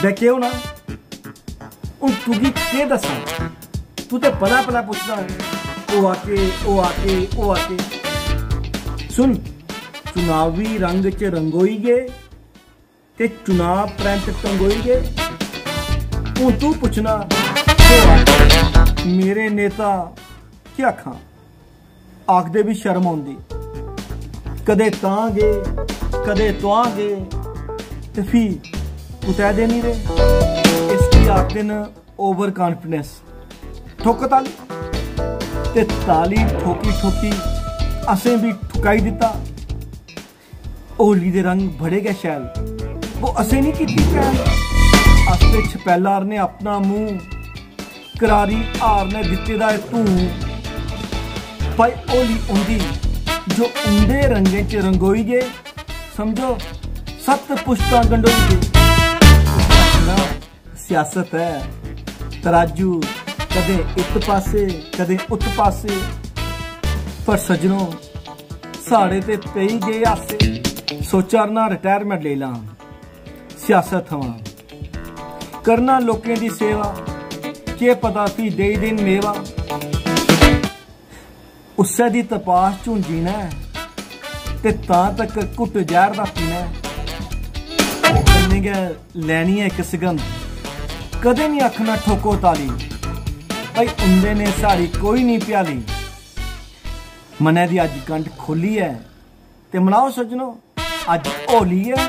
देखे हो ना तुगी के दसा तू तो पला पला पूछना ओ आके सुन चुनावी रंग च रंगोई गए ते चुनाव परंत टंगोई गए तू पूछना मेरे नेता क्या खां आखदे भी शर्म आउंदी कदे तां गए कदे तुआं गए ते फ्ही कुतै दे नहीं रहे इसकी आखदे न ओवर कॉन्फिडेंस ठोक ताली ते ताली ठोकी ठोकी असें भी ठुकाई दिता होली दे रंग बड़े गै शैल वो असें नहीं कीती पहल अस ते छपैलार ने अपना मुंह करारी हार ने दित्ते दा तू भाई होली उंदी जो उंदे रंगे च रंगोई गए समझो 7 पुश्तां गंढोई गए सियासत है तराजू कदे इत पासे कदे उत पासे पर सजनों साढ़े ते पेई गए आसे सोचा ना रिटायरमेंट ले ला सियासत हवा करना लोकें दी सेवा के पता फ्ही दे दिन मेवा उस्से दी तपाश चूं जीना ते तां तक घुट जहर दा पीना कन्नै गै लैनी है इक सगंध कदे नहीं आखना ठोको ताली भाई उंदे ने साड़ी कोई नहीं प्याली मनै दी अज कंठ खोली है ते मनाओ सजनों अज होली है।